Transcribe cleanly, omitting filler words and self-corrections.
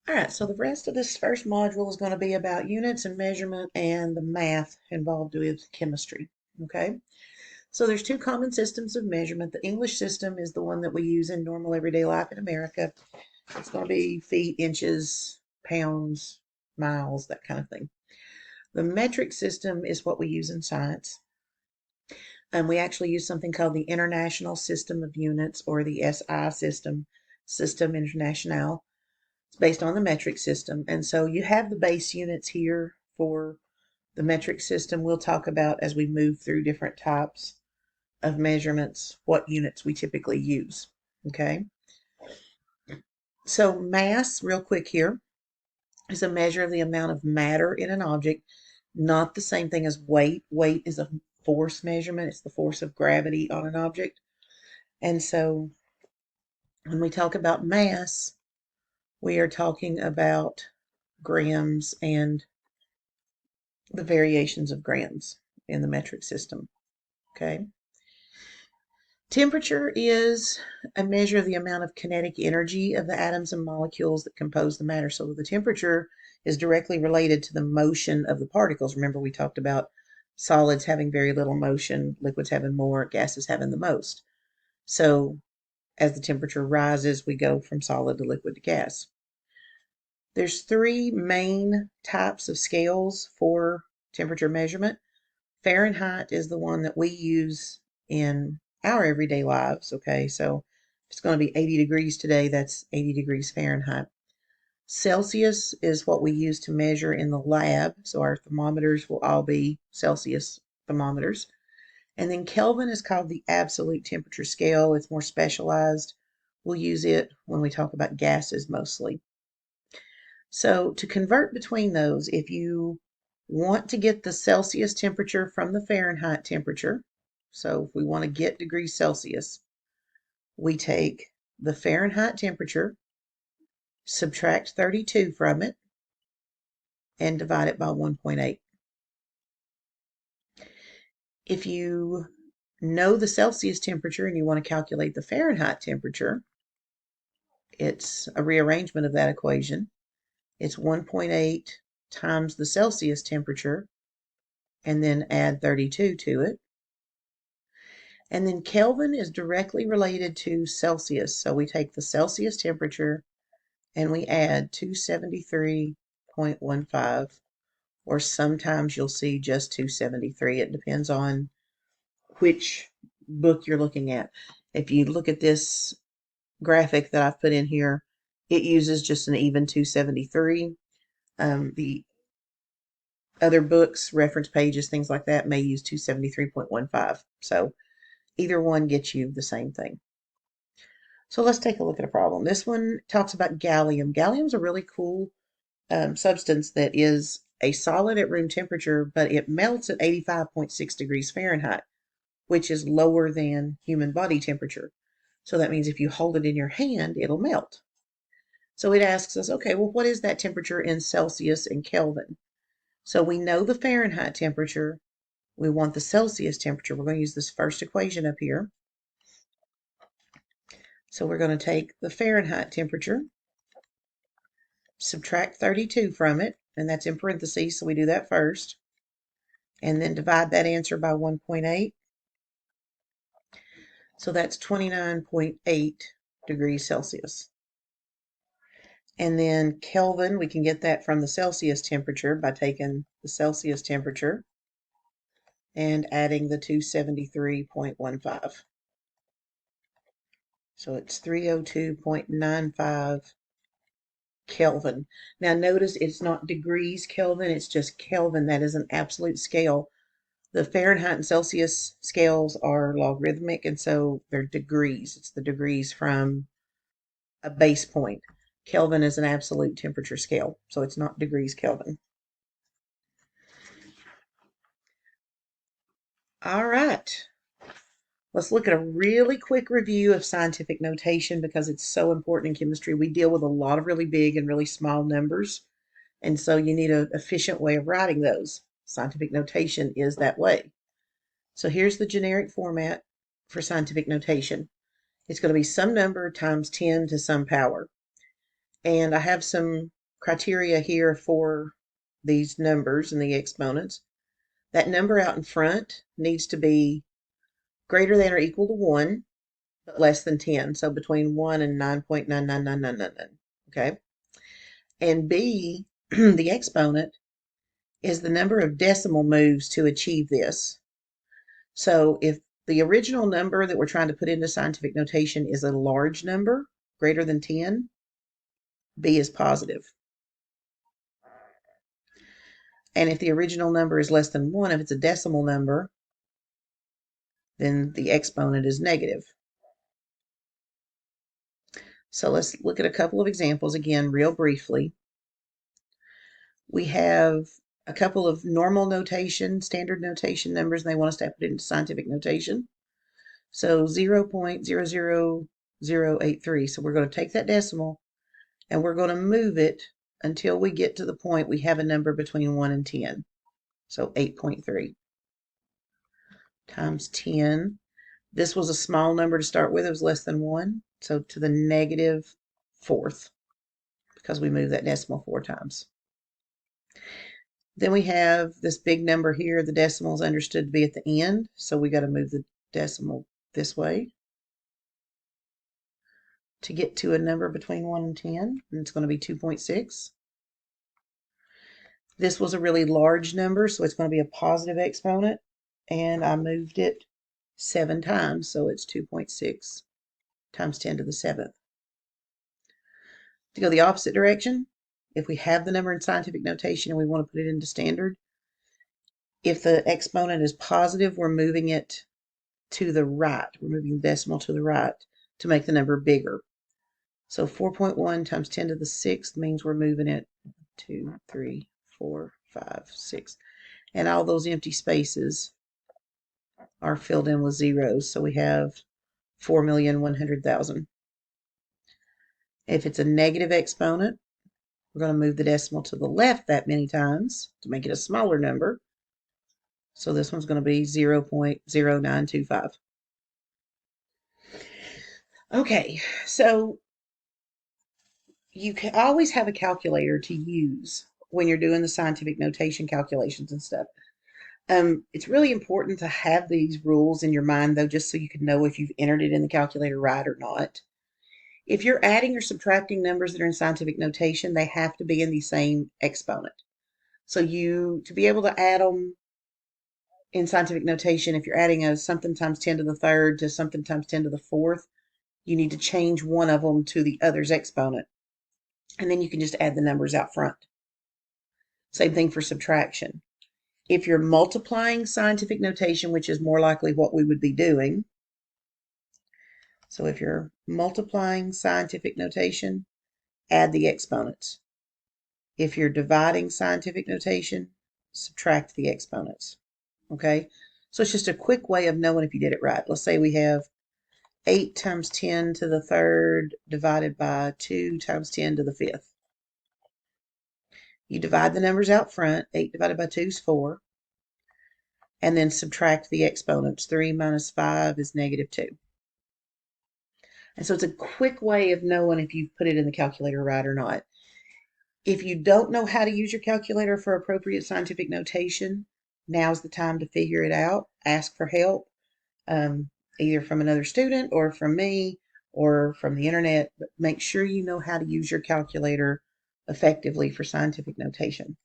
All right, so the rest of this first module is going to be about units and measurement and the math involved with chemistry. Okay, so there's two common systems of measurement. The English system is the one that we use in normal everyday life in America. It's going to be feet, inches, pounds, miles, that kind of thing. The metric system is what we use in science. And we actually use something called the International System of Units, or the SI system, System International. It's based on the metric system. And so you have the base units here for the metric system. We'll talk about as we move through different types of measurements, what units we typically use. Okay. So mass, real quick here, is a measure of the amount of matter in an object, not the same thing as weight. Weight is a force measurement. It's the force of gravity on an object. And so when we talk about mass, we are talking about grams and the variations of grams in the metric system. Okay. Temperature is a measure of the amount of kinetic energy of the atoms and molecules that compose the matter. So the temperature is directly related to the motion of the particles. Remember, we talked about solids having very little motion, liquids having more, gases having the most. So as the temperature rises, we go from solid to liquid to gas. There's three main types of scales for temperature measurement. Fahrenheit is the one that we use in our everyday lives. Okay, so if it's going to be 80 degrees today, that's 80 degrees Fahrenheit. Celsius is what we use to measure in the lab. So our thermometers will all be Celsius thermometers. And then Kelvin is called the absolute temperature scale. It's more specialized. We'll use it when we talk about gases mostly. So to convert between those, if you want to get the Celsius temperature from the Fahrenheit temperature, so if we want to get degrees Celsius, we take the Fahrenheit temperature, subtract 32 from it, and divide it by 1.8. If you know the Celsius temperature and you want to calculate the Fahrenheit temperature, it's a rearrangement of that equation. It's 1.8 times the Celsius temperature, and then add 32 to it. And then Kelvin is directly related to Celsius. So we take the Celsius temperature and we add 273.15, or sometimes you'll see just 273. It depends on which book you're looking at. If you look at this graphic that I've put in here, it uses just an even 273. The other books, reference pages, things like that may use 273.15. So either one gets you the same thing. So let's take a look at a problem. This one talks about gallium. Gallium is a really cool substance that is a solid at room temperature, but it melts at 85.6 degrees Fahrenheit, which is lower than human body temperature. So that means if you hold it in your hand, it'll melt. So it asks us, okay, well, what is that temperature in Celsius and Kelvin? So we know the Fahrenheit temperature. We want the Celsius temperature. We're going to use this first equation up here. So we're going to take the Fahrenheit temperature, subtract 32 from it, and that's in parentheses, so we do that first, and then divide that answer by 1.8. So that's 29.8 degrees Celsius. And then Kelvin, we can get that from the Celsius temperature by taking the Celsius temperature and adding the 273.15. So it's 302.95 Kelvin. Now notice it's not degrees Kelvin, it's just Kelvin. That is an absolute scale. The Fahrenheit and Celsius scales are logarithmic, and so they're degrees. It's the degrees from a base point. Kelvin is an absolute temperature scale, so it's not degrees Kelvin. All right. Let's look at a really quick review of scientific notation because it's so important in chemistry. We deal with a lot of really big and really small numbers, and so you need an efficient way of writing those. Scientific notation is that way. So here's the generic format for scientific notation. It's going to be some number times 10 to some power. And I have some criteria here for these numbers and the exponents. That number out in front needs to be greater than or equal to 1, but less than 10. So between 1 and 9.99999. Okay? And B, the exponent, is the number of decimal moves to achieve this. So if the original number that we're trying to put into scientific notation is a large number, greater than 10, B is positive. And if the original number is less than 1, if it's a decimal number, then the exponent is negative. So let's look at a couple of examples again, real briefly. We have a couple of normal notation, standard notation numbers, and they want us to put it into scientific notation. So 0.00083. So we're going to take that decimal and we're going to move it until we get to the point we have a number between 1 and 10. So 8.3 times 10. This was a small number to start with. It was less than 1. So to the negative fourth, because we moved that decimal 4 times. Then we have this big number here. The decimal is understood to be at the end. So we got to move the decimal this way to get to a number between 1 and 10. And it's going to be 2.6. This was a really large number, so it's going to be a positive exponent. And I moved it 7 times, so it's 2.6 times 10 to the 7th. To go the opposite direction, if we have the number in scientific notation and we want to put it into standard, if the exponent is positive, we're moving it to the right. We're moving the decimal to the right to make the number bigger. So 4.1 times 10 to the 6th means we're moving it 2, 3, 4, 5, 6. And all those empty spaces are filled in with zeros. So we have 4,100,000. If it's a negative exponent, we're going to move the decimal to the left that many times to make it a smaller number. So this one's going to be 0.0925. Okay, so you can always have a calculator to use when you're doing the scientific notation calculations and stuff. It's really important to have these rules in your mind, though, just so you can know if you've entered it in the calculator right or not. If you're adding or subtracting numbers that are in scientific notation, they have to be in the same exponent. So to be able to add them in scientific notation, if you're adding a something times 10 to the third to something times 10 to the fourth, you need to change one of them to the other's exponent. And then you can just add the numbers out front. Same thing for subtraction. If you're multiplying scientific notation, which is more likely what we would be doing, so if you're multiplying scientific notation, add the exponents. If you're dividing scientific notation, subtract the exponents. Okay? So it's just a quick way of knowing if you did it right. Let's say we have 8 times 10 to the third divided by 2 times 10 to the fifth. You divide the numbers out front. 8 divided by 2 is 4. And then subtract the exponents. 3 minus 5 is negative 2. And so it's a quick way of knowing if you've put it in the calculator right or not. If you don't know how to use your calculator for appropriate scientific notation, now's the time to figure it out. Ask for help, either from another student or from me or from the internet. But make sure you know how to use your calculator effectively for scientific notation.